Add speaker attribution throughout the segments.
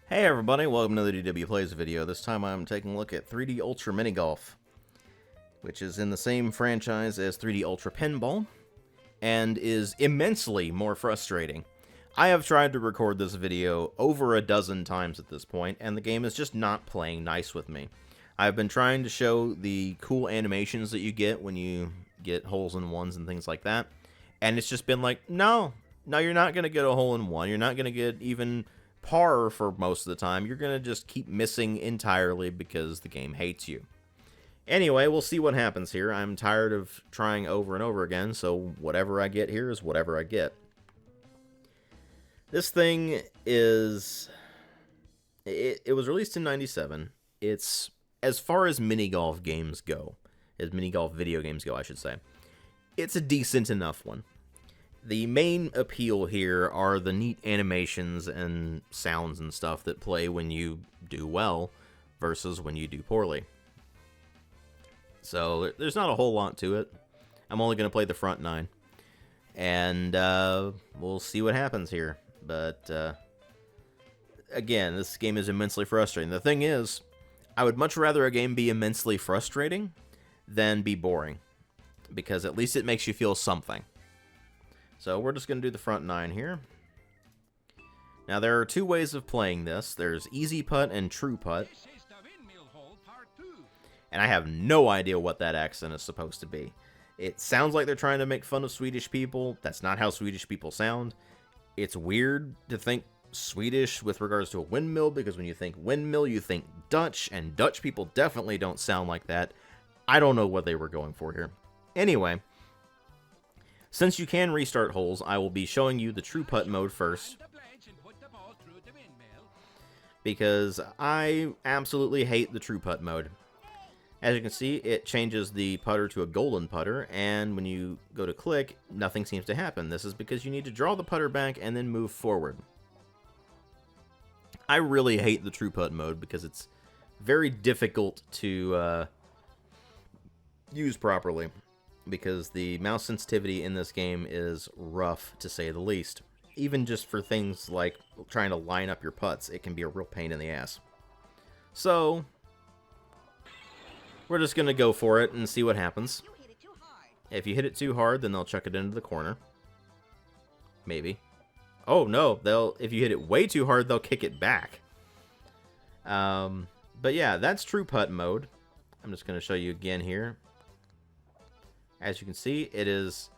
Speaker 1: Hey everybody, welcome to the DW Plays video. This time I'm taking a look at 3D Ultra Minigolf, which is in the same franchise as 3D Ultra Pinball, and is immensely more frustrating. I have tried to record this video over a dozen times at this point, and the game is just not playing nice with me. I've been trying to show the cool animations that you get when you get holes in ones and things like that, and it's just been like, no, you're not going to get a hole in one, you're not going to get even par for most of the time. You're gonna just keep missing entirely because the game hates you. Anyway, we'll see what happens here. I'm tired of trying over and over again, so whatever I get here is whatever I get. This thing is... It was released in '97. It's, as far as mini-golf games go, as mini-golf video games go, I should say, it's a decent enough one. The main appeal here are the neat animations and sounds and stuff that play when you do well versus when you do poorly. So there's not a whole lot to it. I'm only going to play the front 9. And we'll see what happens here. But again, this game is immensely frustrating. The thing is, I would much rather a game be immensely frustrating than be boring, because at least it makes you feel something. So we're just going to do the front 9 here. Now there are two ways of playing this. There's easy putt and true putt. And I have no idea what that accent is supposed to be. It sounds like they're trying to make fun of Swedish people. That's not how Swedish people sound. It's weird to think Swedish with regards to a windmill, because when you think windmill, you think Dutch, and Dutch people definitely don't sound like that. I don't know what they were going for here. Anyway, since you can restart holes, I will be showing you the true putt mode first, because I absolutely hate the true putt mode. As you can see, it changes the putter to a golden putter, and when you go to click, nothing seems to happen. This is because you need to draw the putter back and then move forward. I really hate the true putt mode because it's very difficult to use properly, because the mouse sensitivity in this game is rough, to say the least. Even just for things like trying to line up your putts, it can be a real pain in the ass. So we're just going to go for it and see what happens. If you hit it too hard, then they'll chuck it into the corner. Maybe. Oh, no. If you hit it way too hard, they'll kick it back. But yeah, that's true putt mode. I'm just going to show you again here. As you can see, it is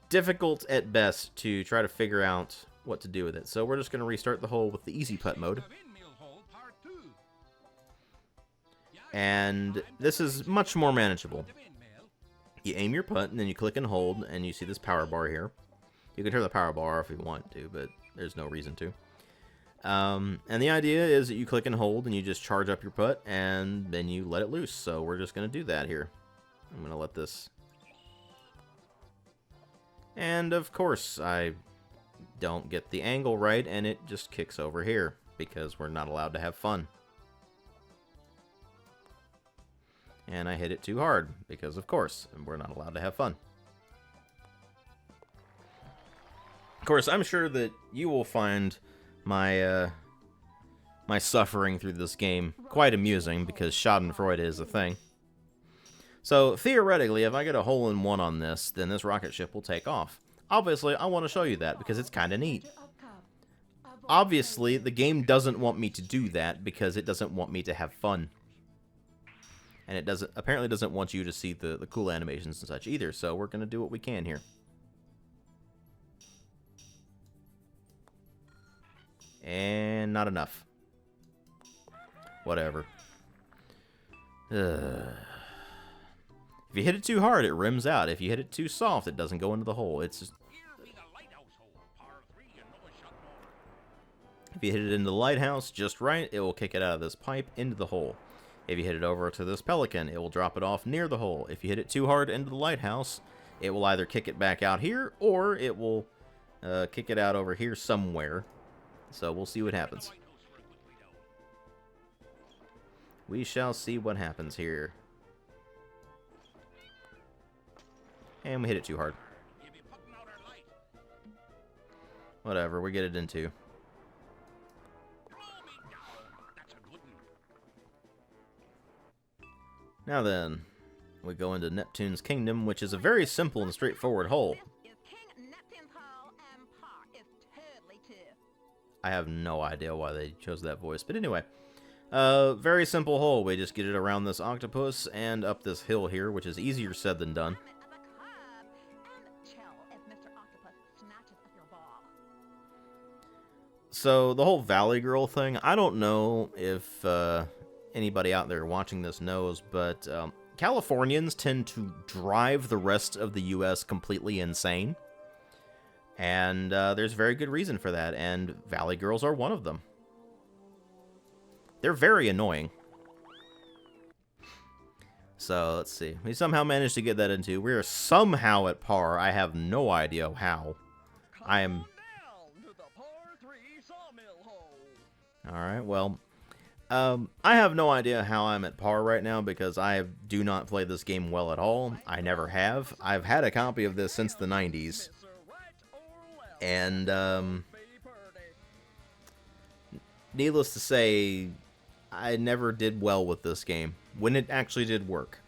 Speaker 1: difficult at best to try to figure out what to do with it. So we're just going to restart the hole with the easy putt mode. And this is much more manageable. You aim your putt, and then you click and hold, and you see this power bar here. You can turn the power bar off if you want to, but there's no reason to. And the idea is that you click and hold, and you just charge up your putt, and then you let it loose. So we're just going to do that here. I'm going to let this... And of course, I don't get the angle right, and it just kicks over here, because we're not allowed to have fun. And I hit it too hard, because of course, we're not allowed to have fun. Of course, I'm sure that you will find my my suffering through this game quite amusing, because schadenfreude is a thing. So, theoretically, if I get a hole-in-one on this, then this rocket ship will take off. Obviously, I want to show you that, because it's kind of neat. Obviously, the game doesn't want me to do that, because it doesn't want me to have fun. And it apparently doesn't want you to see the cool animations and such either, so we're going to do what we can here. And not enough. Whatever. If you hit it too hard, it rims out. If you hit it too soft, it doesn't go into the hole. It's just... If you hit it into the lighthouse just right, it will kick it out of this pipe into the hole. If you hit it over to this pelican, it will drop it off near the hole. If you hit it too hard into the lighthouse, it will either kick it back out here, or it will kick it out over here somewhere. So we'll see what happens. We shall see what happens here. And we hit it too hard. Whatever, we get it in two. Now then, we go into Neptune's Kingdom, which is a very simple and straightforward hole. I have no idea why they chose that voice, but anyway. Very simple hole. We just get it around this octopus and up this hill here, which is easier said than done. So, the whole Valley Girl thing, I don't know if anybody out there watching this knows, but Californians tend to drive the rest of the U.S. completely insane. And there's very good reason for that, and Valley Girls are one of them. They're very annoying. So, let's see. We somehow managed to get that into. We are somehow at par. I have no idea how. I am... Alright, well... I have no idea how I'm at par right now because I do not play this game well at all. I never have. I've had a copy of this since the 90s. And, needless to say, I never did well with this game when it actually did work.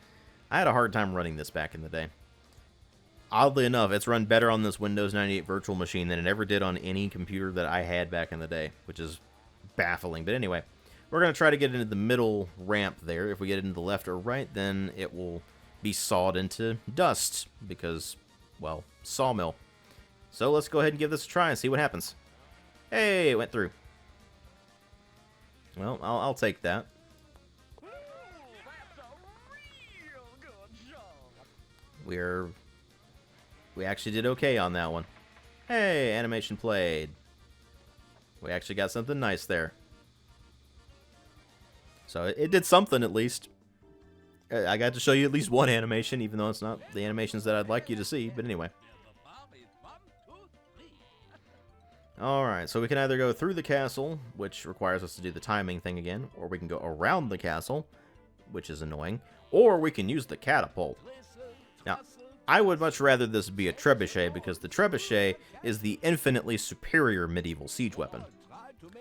Speaker 1: I had a hard time running this back in the day. Oddly enough, it's run better on this Windows 98 virtual machine than it ever did on any computer that I had back in the day, which is baffling. But anyway, we're going to try to get into the middle ramp there. If we get into the left or right, then it will be sawed into dust because, well, sawmill. So let's go ahead and give this a try and see what happens. Hey, it went through. Well, I'll take that. We actually did okay on that one. Hey, animation played. We actually got something nice there. So it did something at least. I got to show you at least one animation, even though it's not the animations that I'd like you to see. But anyway. Alright, so we can either go through the castle, which requires us to do the timing thing again, or we can go around the castle, which is annoying, or we can use the catapult. Now, I would much rather this be a trebuchet, because the trebuchet is the infinitely superior medieval siege weapon.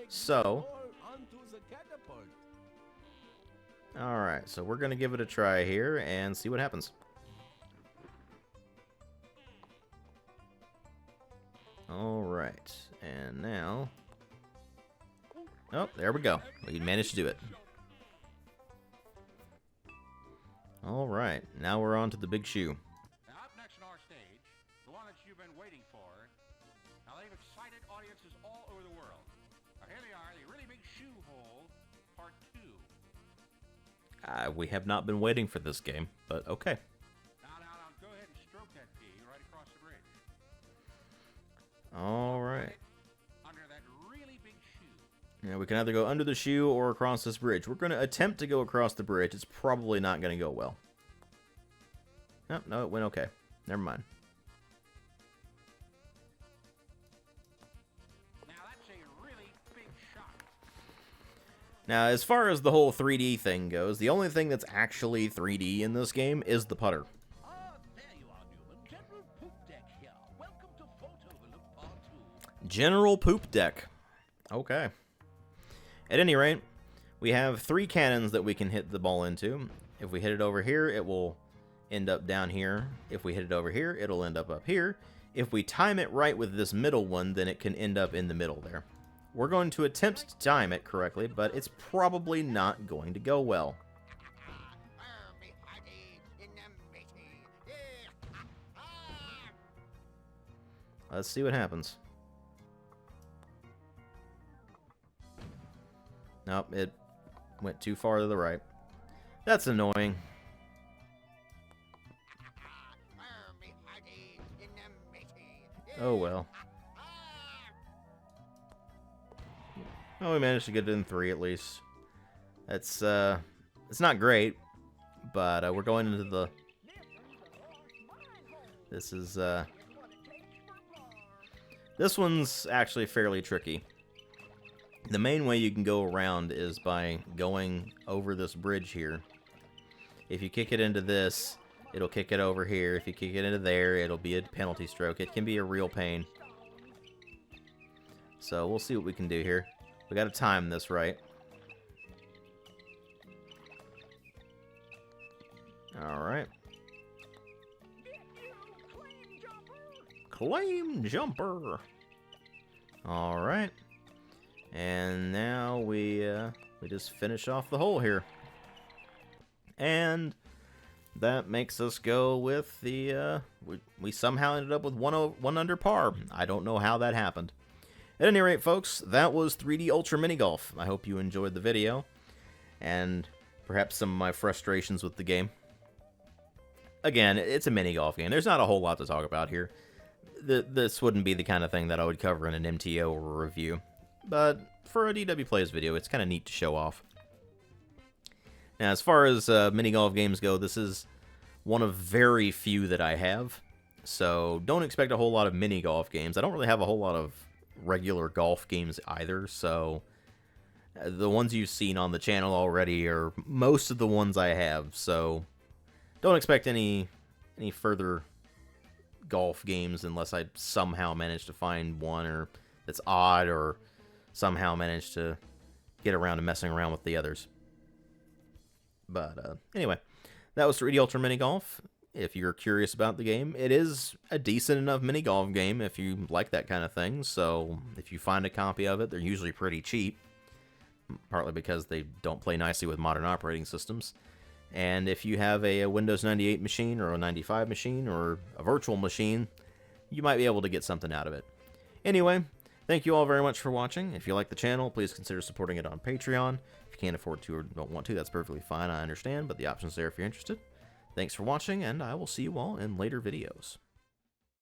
Speaker 1: So, alright, so we're going to give it a try here and see what happens. Alright, and now... Oh, there we go. We managed to do it. Alright, now we're on to the big shoe.
Speaker 2: Now up next on our stage, the one that you've been waiting for. Now they've excited audiences all over the world. Now here they are, the really big shoe hole, part 2.
Speaker 1: We have not been waiting for this game, but okay.
Speaker 2: Now, go ahead and stroke that pea right across the bridge.
Speaker 1: Alright.
Speaker 2: Under that really big shoe.
Speaker 1: Yeah, we can either go under the shoe or across this bridge. We're going to attempt to go across the bridge. It's probably not going to go well. Oh, no, it went okay. Never mind.
Speaker 2: Now that's a really big shot.
Speaker 1: Now, as far as the whole 3D thing goes, the only thing that's actually 3D in this game is the putter.
Speaker 2: There you are, Newman. General Poop Deck here. Welcome to Photo Overlook Part 2.
Speaker 1: General Poop Deck. Okay. At any rate, we have 3 cannons that we can hit the ball into. If we hit it over here, it will end up down here. If we hit it over here, it'll end up here. If we time it right with this middle one, then it can end up in the middle there. We're going to attempt to time it correctly, but it's probably not going to go well. Let's see what happens. Nope, it went too far to the right. That's annoying. Oh well. Well, we managed to get it in 3 at least. It's not great, but we're going into the... This is, This one's actually fairly tricky. The main way you can go around is by going over this bridge here. If you kick it into this, it'll kick it over here. If you kick it into there, it'll be a penalty stroke. It can be a real pain. So we'll see what we can do here. We gotta time this right. Alright. Claim jumper! Alright. And now we just finish off the hole here. And that makes us go with the, we somehow ended up with one under par. I don't know how that happened. At any rate, folks, that was 3D Ultra Minigolf. I hope you enjoyed the video, and perhaps some of my frustrations with the game. Again, it's a mini-golf game. There's not a whole lot to talk about here. This wouldn't be the kind of thing that I would cover in an MTO or a review. But for a DW Plays video, it's kind of neat to show off. Now, as far as mini-golf games go, this is one of very few that I have. So don't expect a whole lot of mini-golf games. I don't really have a whole lot of regular golf games either, so the ones you've seen on the channel already are most of the ones I have, so don't expect any further golf games unless I somehow manage to find one or that's odd or somehow manage to get around to messing around with the others. But anyway, that was 3D Ultra Minigolf. If you're curious about the game, it is a decent enough mini-golf game if you like that kind of thing, so if you find a copy of it, they're usually pretty cheap, partly because they don't play nicely with modern operating systems. And if you have a Windows 98 machine or a 95 machine or a virtual machine, you might be able to get something out of it. Anyway, thank you all very much for watching. If you like the channel, please consider supporting it on Patreon. If you can't afford to or don't want to, that's perfectly fine, I understand, but the option's there if you're interested. Thanks for watching, and I will see you all in later videos.